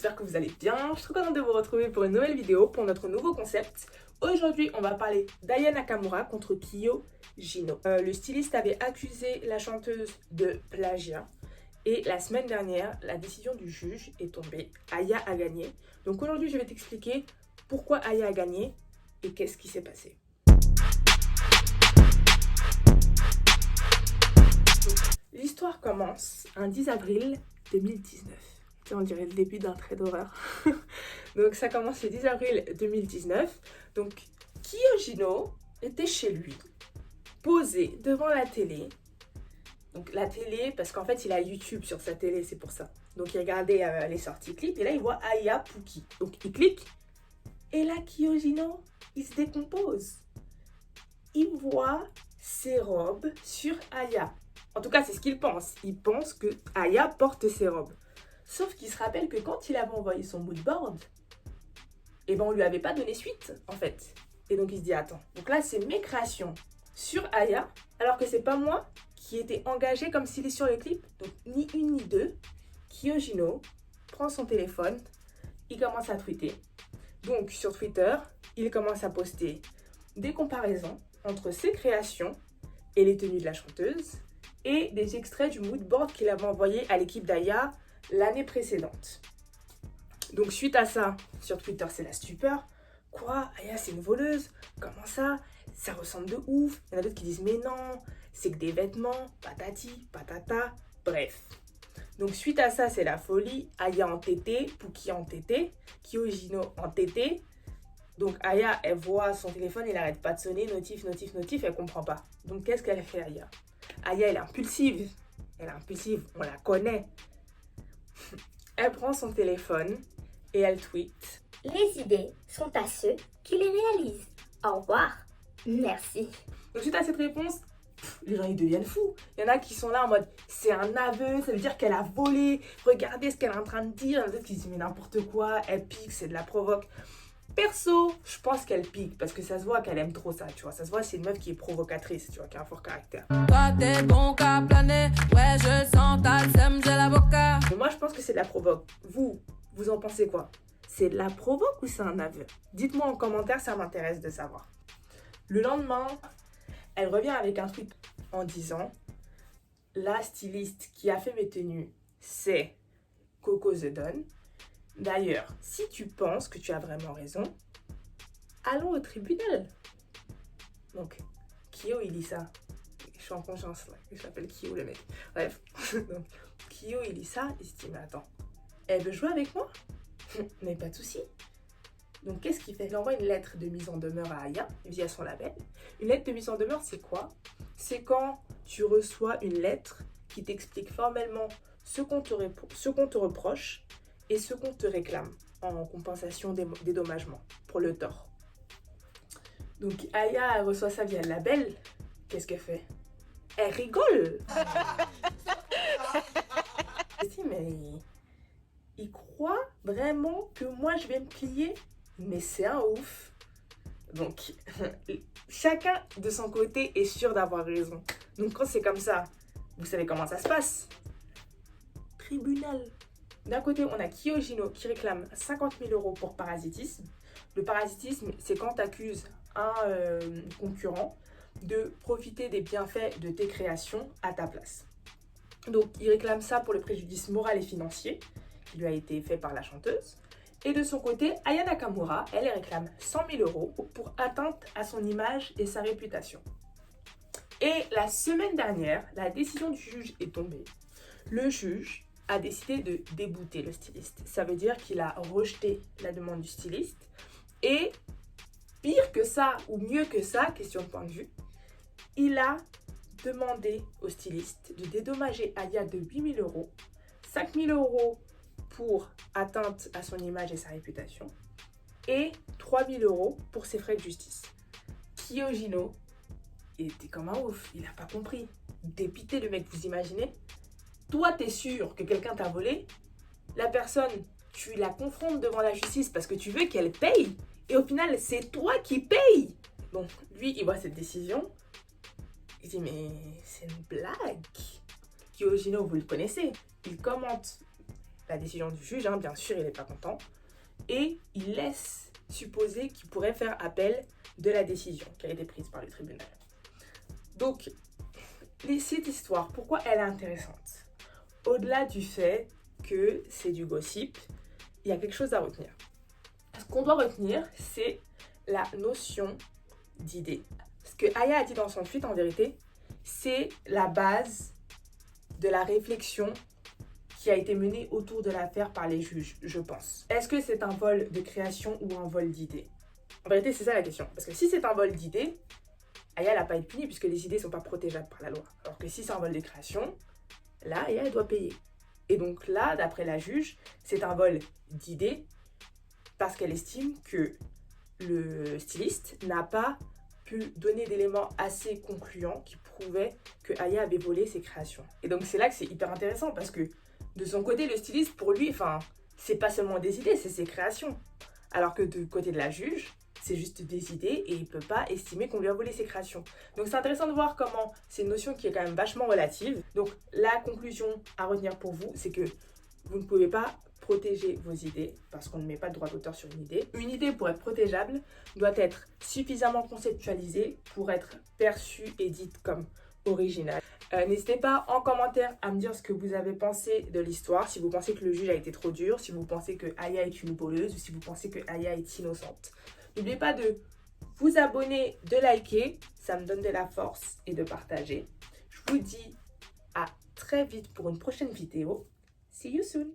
j'espère que vous allez bien. Je suis trop contente de vous retrouver pour une nouvelle vidéo, pour notre nouveau concept. Aujourd'hui, on va parler d'Aya Nakamura contre Kyo Jino. Le styliste avait accusé la chanteuse de plagiat. Et la semaine dernière, la décision du juge est tombée. Aya a gagné. Donc aujourd'hui, je vais t'expliquer pourquoi Aya a gagné et qu'est-ce qui s'est passé. L'histoire commence un 10 avril 2019. On dirait le début d'un trait d'horreur. Donc ça commence le 10 avril 2019. Donc Kyo Jino était chez lui, posé devant la télé. Donc la télé, parce qu'en fait il a YouTube sur sa télé, c'est pour ça. Donc il regardait les sorties clips et là il voit Aya Pookie. Donc il clique et là Kyo Jino, il se décompose. Il voit ses robes sur Aya. En tout cas, c'est ce qu'il pense. Il pense que Aya porte ses robes. Sauf qu'il se rappelle que quand il avait envoyé son moodboard, eh ben on lui avait pas donné suite, en fait. Et donc il se dit, attends, donc là c'est mes créations sur Aya, alors que c'est pas moi qui était engagé comme s'il est sur le clip. Donc ni une ni deux. Kyo Jino prend son téléphone, il commence à tweeter. Donc sur Twitter, il commence à poster des comparaisons entre ses créations et les tenues de la chanteuse, et des extraits du moodboard qu'il avait envoyé à l'équipe d'Aya l'année précédente. Donc suite à ça, sur Twitter, c'est la stupeur. Quoi, Aya, c'est une voleuse? Comment ça? Ça ressemble de ouf. Il y en a d'autres qui disent, mais non, c'est que des vêtements, patati, patata, bref. Donc suite à ça, c'est la folie. Aya en tété, Pookie en tété, Kyo Jino en tété. Donc Aya, elle voit son téléphone, il n'arrête pas de sonner, notif, elle comprend pas. Donc qu'est-ce qu'elle fait, Aya? Aya, elle est impulsive. On la connaît. Elle prend son téléphone et elle tweet. Les idées sont à ceux qui les réalisent. Au revoir. Merci. Donc suite à cette réponse, les gens ils deviennent fous. Il y en a qui sont là en mode, c'est un aveu, ça veut dire qu'elle a volé. Regardez ce qu'elle est en train de dire. Il y en a d'autres qui disent, mais n'importe quoi, elle pique, c'est de la provoque. Perso, je pense qu'elle pique parce que ça se voit qu'elle aime trop ça, tu vois. Ça se voit, c'est une meuf qui est provocatrice, tu vois, qui a un fort caractère. Toi t'es bon qu'à planer, ouais je sens ta sème, j'ai l'avocat. Mais moi je pense que c'est de la provoque. Vous en pensez quoi? C'est de la provoque ou c'est un aveu? Dites-moi en commentaire, ça m'intéresse de savoir. Le lendemain, elle revient avec un tweet en disant, la styliste qui a fait mes tenues, c'est Coco The Don. D'ailleurs, si tu penses que tu as vraiment raison, allons au tribunal. Donc, Kyo, il lit ça. Je suis en conscience, là. Je l'appelle Kyo, le mec. Bref. Donc, Kyo, il lit ça. Il se dit, mais attends, elle veut jouer avec moi? Mais pas de souci. Donc, qu'est-ce qu'il fait? Il envoie une lettre de mise en demeure à Aya via son label. Une lettre de mise en demeure, c'est quoi? C'est quand tu reçois une lettre qui t'explique formellement ce qu'on te reproche et ce qu'on te réclame en compensation des dédommagements pour le tort. Donc Aya, elle reçoit ça via le label. Qu'est-ce qu'elle fait? Elle rigole. Elle se dit, mais il croit vraiment que moi je vais me plier? Mais c'est un ouf. Donc chacun de son côté est sûr d'avoir raison. Donc quand c'est comme ça, vous savez comment ça se passe. Tribunal. D'un côté, on a Kyo Jino qui réclame 50 000 € pour parasitisme. Le parasitisme, c'est quand tu accuses un concurrent de profiter des bienfaits de tes créations à ta place. Donc, il réclame ça pour le préjudice moral et financier qui lui a été fait par la chanteuse. Et de son côté, Aya Nakamura, elle réclame 100 000 € pour atteinte à son image et sa réputation. Et la semaine dernière, la décision du juge est tombée. Le juge a décidé de débouter le styliste. Ça veut dire qu'il a rejeté la demande du styliste. Et pire que ça, ou mieux que ça, question de point de vue, il a demandé au styliste de dédommager Aya de 8 000 €, 5 000 € pour atteinte à son image et sa réputation, et 3 000 € pour ses frais de justice. Kyo Jino était comme un ouf, il n'a pas compris. Dépité le mec, vous imaginez? Toi, t'es sûr que quelqu'un t'a volé, la personne, tu la confrontes devant la justice parce que tu veux qu'elle paye, et au final, c'est toi qui payes. Donc, lui, il voit cette décision, il dit, mais c'est une blague. Kyo Jino, vous le connaissez, il commente la décision du juge, hein, bien sûr, il n'est pas content. Et il laisse supposer qu'il pourrait faire appel de la décision qui a été prise par le tribunal. Donc, cette histoire, pourquoi elle est intéressante? Au-delà du fait que c'est du gossip, il y a quelque chose à retenir. Ce qu'on doit retenir, c'est la notion d'idée. Ce que Aya a dit dans son tweet, en vérité, c'est la base de la réflexion qui a été menée autour de l'affaire par les juges, je pense. Est-ce que c'est un vol de création ou un vol d'idées? En vérité, c'est ça la question. Parce que si c'est un vol d'idées, Aya n'a pas été punie puisque les idées ne sont pas protégeables par la loi. Alors que si c'est un vol de création, là, Aya doit payer. Et donc là, d'après la juge, c'est un vol d'idées parce qu'elle estime que le styliste n'a pas pu donner d'éléments assez concluants qui prouvaient que Aya avait volé ses créations. Et donc c'est là que c'est hyper intéressant parce que de son côté, le styliste, pour lui, c'est pas seulement des idées, c'est ses créations. Alors que du côté de la juge, c'est juste des idées et il peut pas estimer qu'on lui a volé ses créations. Donc c'est intéressant de voir comment c'est une notion qui est quand même vachement relative. Donc la conclusion à retenir pour vous, c'est que vous ne pouvez pas protéger vos idées parce qu'on ne met pas de droit d'auteur sur une idée. Une idée, pour être protégeable, doit être suffisamment conceptualisée pour être perçue et dite comme originale. N'hésitez pas en commentaire à me dire ce que vous avez pensé de l'histoire, si vous pensez que le juge a été trop dur, si vous pensez que Aya est une voleuse ou si vous pensez que Aya est innocente. N'oubliez pas de vous abonner, de liker, ça me donne de la force, et de partager. Je vous dis à très vite pour une prochaine vidéo. See you soon!